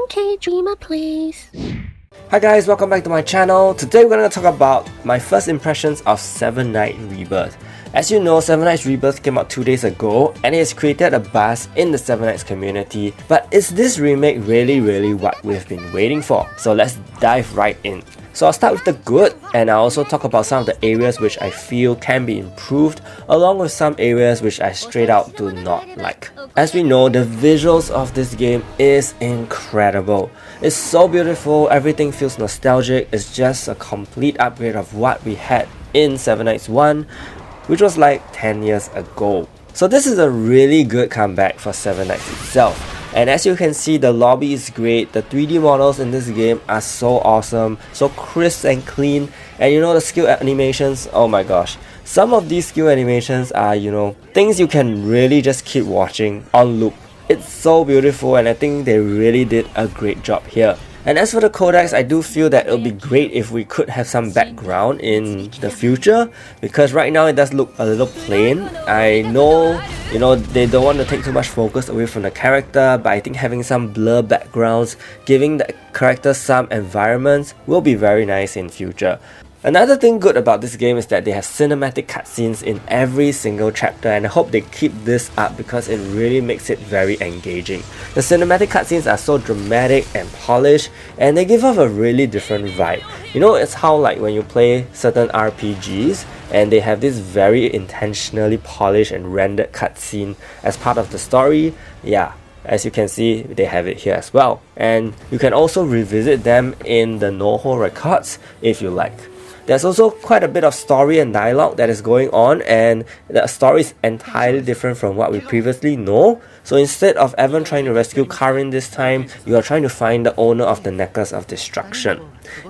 Okay, Dreamer Plays. Hi guys, welcome back to my channel. Today we're going to talk about my first impressions of Seven Knights Rebirth. As you know, Seven Knights Rebirth came out 2 days ago and it has created a buzz in the Seven Knights community. But is this remake really what we've been waiting for? So let's dive right in. So I'll start with the good, and I'll also talk about some of the areas which I feel can be improved, along with some areas which I straight out do not like. As we know, the visuals of this game is incredible. It's so beautiful, everything feels nostalgic, it's just a complete upgrade of what we had in Seven Knights 1, which was like 10 years ago. So this is a really good comeback for Seven Knights itself. And as you can see, the lobby is great, the 3D models in this game are so awesome, so crisp and clean, and you know the skill animations, oh my gosh. Some of these skill animations are, things you can really just keep watching on loop. It's so beautiful and I think they really did a great job here. And as for the codex, I do feel that it would be great if we could have some background in the future, because right now it does look a little plain. I know, they don't want to take too much focus away from the character, but I think having some blur backgrounds, giving the characters some environments will be very nice in future. Another thing good about this game is that they have cinematic cutscenes in every single chapter, and I hope they keep this up because it really makes it very engaging. The cinematic cutscenes are so dramatic and polished, and they give off a really different vibe. It's how like when you play certain RPGs and they have this very intentionally polished and rendered cutscene as part of the story. Yeah. As you can see, they have it here as well. And you can also revisit them in the NAYS records if you like. There's also quite a bit of story and dialogue that is going on, and the story is entirely different from what we previously know. So instead of Evan trying to rescue Karin this time, you are trying to find the owner of the Necklace of Destruction.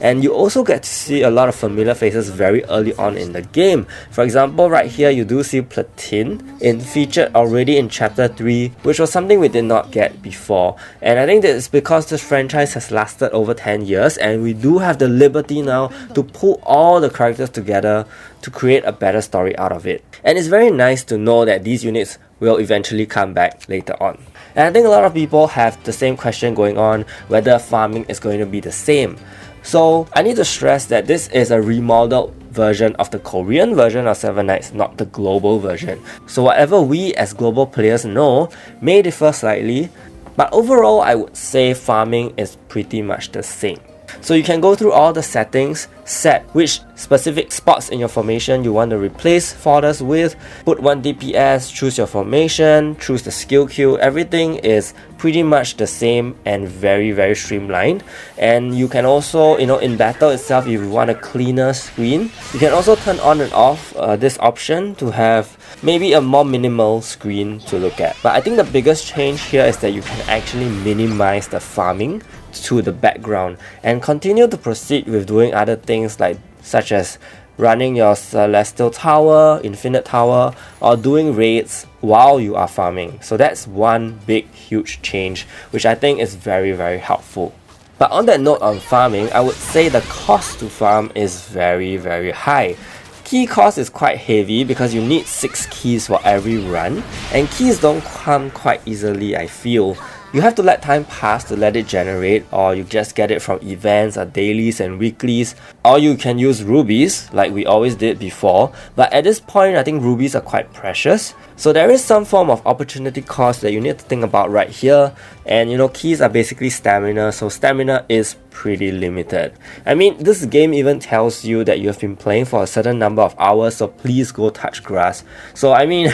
And you also get to see a lot of familiar faces very early on in the game. For example, right here you do see Platine featured already in chapter 3, which was something we did not get before. And I think that it's because this franchise has lasted over 10 years and we do have the liberty now to pull all the characters together to create a better story out of it. And it's very nice to know that these units will eventually come back later on. And I think a lot of people have the same question going on, whether farming is going to be the same. So I need to stress that this is a remodeled version of the Korean version of Seven Knights, not the global version. So whatever we as global players know may differ slightly, but overall I would say farming is pretty much the same. So you can go through all the settings, set which specific spots in your formation you want to replace fodders with, put 1 DPS, choose your formation, choose the skill queue. Everything is pretty much the same and very streamlined. And you can also, in battle itself, if you want a cleaner screen, you can also turn on and off this option to have maybe a more minimal screen to look at. But I think the biggest change here is that you can actually minimize the farming to the background and continue to proceed with doing other things such as running your Celestial Tower, Infinite Tower, or doing raids while you are farming. So that's one big huge change which I think is very helpful. But on that note on farming, I would say the cost to farm is very high. Key cost is quite heavy because you need 6 keys for every run, and keys don't come quite easily, I feel. You have to let time pass to let it generate, or you just get it from events or dailies and weeklies, or you can use rubies like we always did before. But at this point I think rubies are quite precious, so there is some form of opportunity cost that you need to think about right here. And keys are basically stamina, so stamina is pretty limited. I mean, this game even tells you that you have been playing for a certain number of hours, so please go touch grass. So I mean,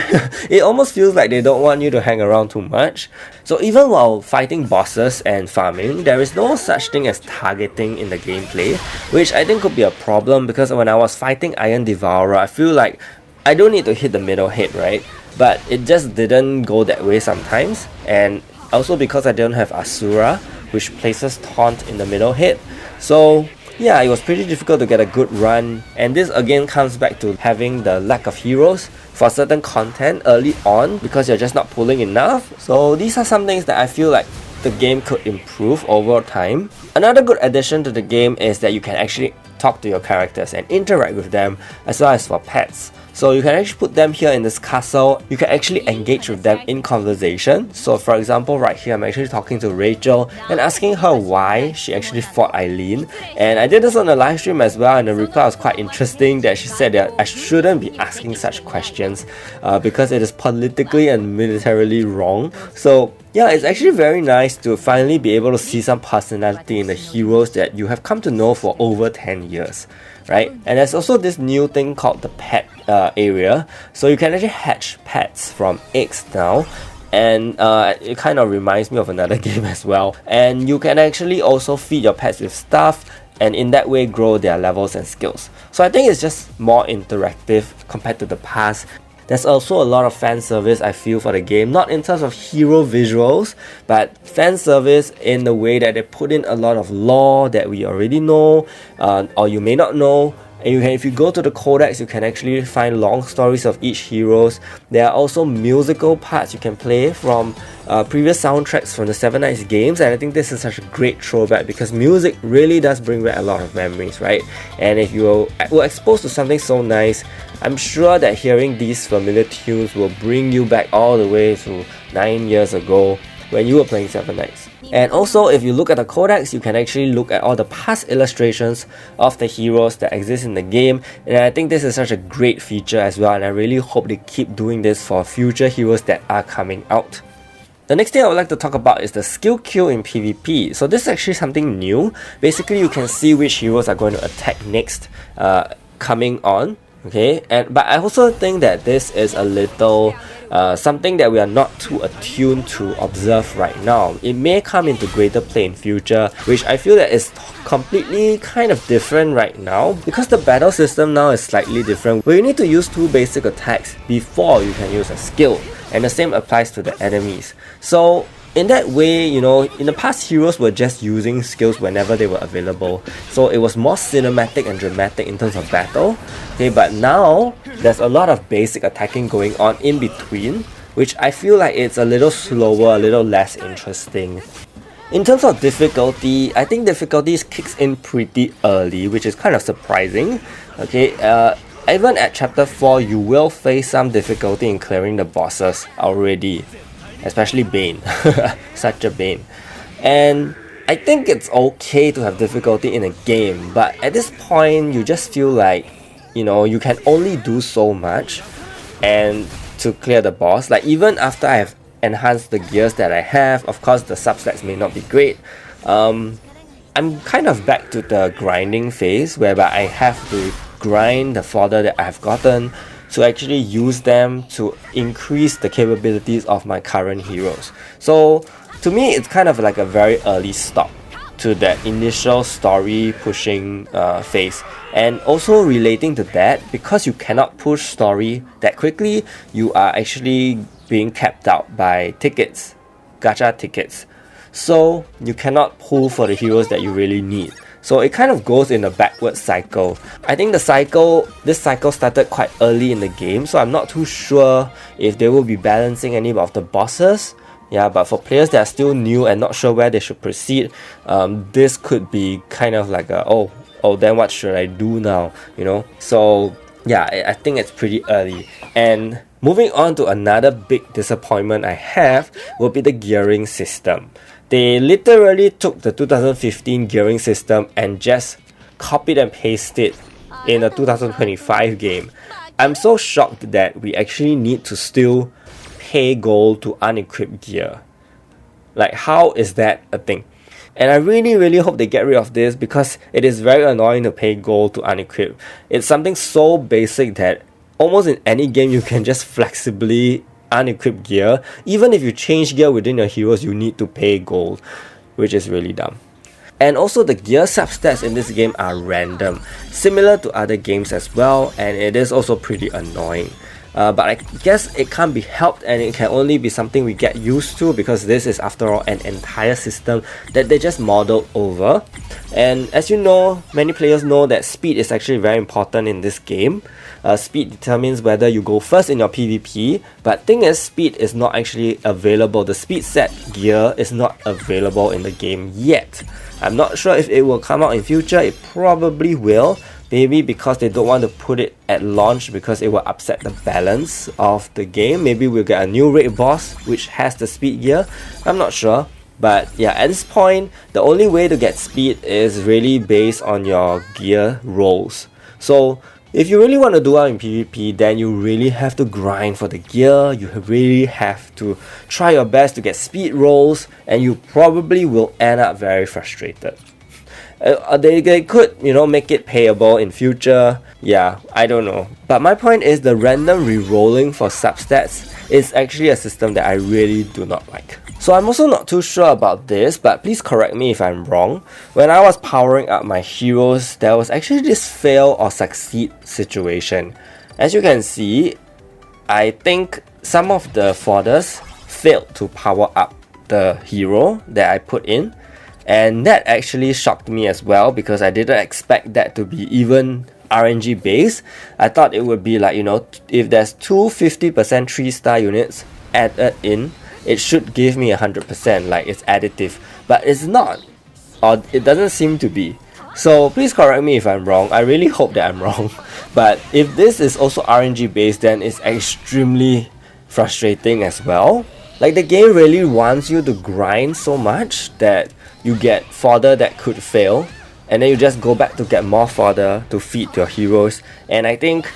it almost feels like they don't want you to hang around too much. So even while fighting bosses and farming, there is no such thing as targeting in the gameplay, which I think could be a problem, because when I was fighting Iron Devourer, I feel like I don't need to hit the middle head, right? But it just didn't go that way sometimes, and also because I don't have Asura, which places taunt in the middle head. So yeah, it was pretty difficult to get a good run, and this again comes back to having the lack of heroes for certain content early on because you're just not pulling enough. So these are some things that I feel like the game could improve over time. Another good addition to the game is that you can actually talk to your characters and interact with them, as well as for pets. So you can actually put them here in this castle. You can actually engage with them in conversation. So for example, right here, I'm actually talking to Rachel and asking her why she actually fought Eileen. And I did this on the live stream as well, and the reply was quite interesting that she said that I shouldn't be asking such questions because it is politically and militarily wrong. So yeah, it's actually very nice to finally be able to see some personality in the heroes that you have come to know for over 10 years. Right? And there's also this new thing called the pet area. So you can actually hatch pets from eggs now. And it kind of reminds me of another game as well. And you can actually also feed your pets with stuff, and in that way grow their levels and skills. So I think it's just more interactive compared to the past. There's also a lot of fan service I feel for the game, not in terms of hero visuals, but fan service in the way that they put in a lot of lore that we already know, or you may not know. And if you go to the codex, you can actually find long stories of each heroes. There are also musical parts you can play from previous soundtracks from the Seven Knights games, and I think this is such a great throwback because music really does bring back a lot of memories, right? And if you were exposed to something so nice, I'm sure that hearing these familiar tunes will bring you back all the way to 9 years ago when you were playing Seven Knights. And also, if you look at the codex, you can actually look at all the past illustrations of the heroes that exist in the game, and I think this is such a great feature as well, and I really hope they keep doing this for future heroes that are coming out. The next thing I would like to talk about is the skill queue in PvP. So this is actually something new. Basically, you can see which heroes are going to attack next coming on. Okay, but I also think that this is a little something that we are not too attuned to observe right now. It may come into greater play in future, which I feel that is completely kind of different right now because the battle system now is slightly different, where you need to use 2 basic attacks before you can use a skill, and the same applies to the enemies. So in that way, you know, in the past, heroes were just using skills whenever they were available, so it was more cinematic and dramatic in terms of battle. Okay, but now there's a lot of basic attacking going on in between, which I feel like it's a little slower, a little less interesting. In terms of difficulty, I think difficulty kicks in pretty early, which is kind of surprising. Okay, even at chapter 4, you will face some difficulty in clearing the bosses already. Especially Bane, such a Bane. And I think it's okay to have difficulty in a game, but at this point you just feel like, you know, you can only do so much and to clear the boss. Like even after I have enhanced the gears that I have, of course the substats may not be great. I'm kind of back to the grinding phase whereby I have to grind the fodder that I have gotten to actually use them to increase the capabilities of my current heroes. So to me, it's kind of like a very early stop to that initial story pushing phase. And also relating to that, because you cannot push story that quickly, you are actually being capped out by tickets, gacha tickets. So you cannot pull for the heroes that you really need. So it kind of goes in a backward cycle. I think this cycle started quite early in the game, so I'm not too sure if they will be balancing any of the bosses. Yeah, but for players that are still new and not sure where they should proceed, this could be kind of like a, oh, then what should I do now? You know? So yeah, I think it's pretty early. And moving on to another big disappointment I have will be the gearing system. They literally took the 2015 gearing system and just copied and pasted it in a 2025 game. I'm so shocked that we actually need to still pay gold to unequip gear. Like, how is that a thing? And I really hope they get rid of this because it is very annoying to pay gold to unequip. It's something so basic that almost in any game you can just flexibly unequip gear. Even if you change gear within your heroes, you need to pay gold, which is really dumb. And also the gear substats in this game are random, similar to other games as well, and it is also pretty annoying. But I guess it can't be helped, and it can only be something we get used to because this is after all an entire system that they just modeled over. And as you know, many players know that speed is actually very important in this game. Speed determines whether you go first in your PvP, but thing is, speed is not actually available. The speed set gear is not available in the game yet. I'm not sure if it will come out in future. It probably will, Maybe because they don't want to put it at launch because it will upset the balance of the game. Maybe we'll get a new raid boss which has the speed gear. I'm not sure. But yeah, at this point, the only way to get speed is really based on your gear rolls. So if you really want to do well in PvP, then you really have to grind for the gear. You really have to try your best to get speed rolls, and you probably will end up very frustrated. They could, make it payable in future. Yeah, I don't know. But my point is the random re-rolling for substats is actually a system that I really do not like. So I'm also not too sure about this, but please correct me if I'm wrong. When I was powering up my heroes, there was actually this fail or succeed situation. As you can see, I think some of the fodders failed to power up the hero that I put in. And that actually shocked me as well because I didn't expect that to be even RNG based. I thought it would be like, if there's two 50% 3-star units added in, it should give me 100%, like it's additive. But it's not, or it doesn't seem to be. So please correct me if I'm wrong. I really hope that I'm wrong. But if this is also RNG based, then it's extremely frustrating as well. Like the game really wants you to grind so much that you get fodder that could fail, and then you just go back to get more fodder to feed your heroes. And I think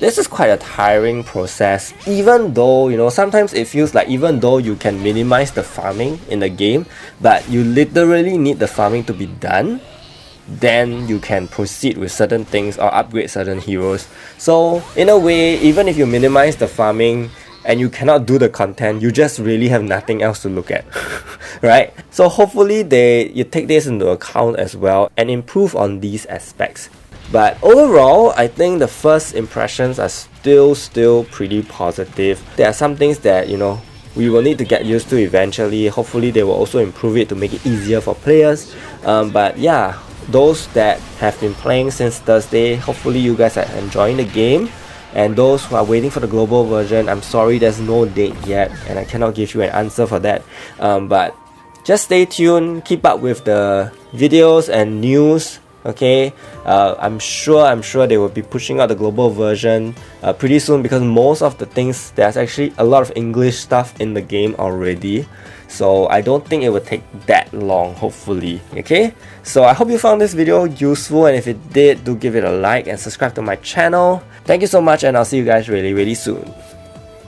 this is quite a tiring process, even though sometimes it feels like even though you can minimize the farming in the game, but you literally need the farming to be done, then you can proceed with certain things or upgrade certain heroes. So in a way, even if you minimize the farming and you cannot do the content, you just really have nothing else to look at, right? So hopefully you take this into account as well and improve on these aspects. But overall, I think the first impressions are still pretty positive. There are some things that we will need to get used to eventually. Hopefully they will also improve it to make it easier for players. But yeah, those that have been playing since Thursday, hopefully you guys are enjoying the game. And those who are waiting for the global version, I'm sorry there's no date yet and I cannot give you an answer for that. But just stay tuned, keep up with the videos and news. Okay, I'm sure they will be pushing out the global version pretty soon because most of the things, there's actually a lot of English stuff in the game already. So I don't think it will take that long, hopefully. Okay, so I hope you found this video useful, and if it did, do give it a like and subscribe to my channel. Thank you so much, and I'll see you guys really soon.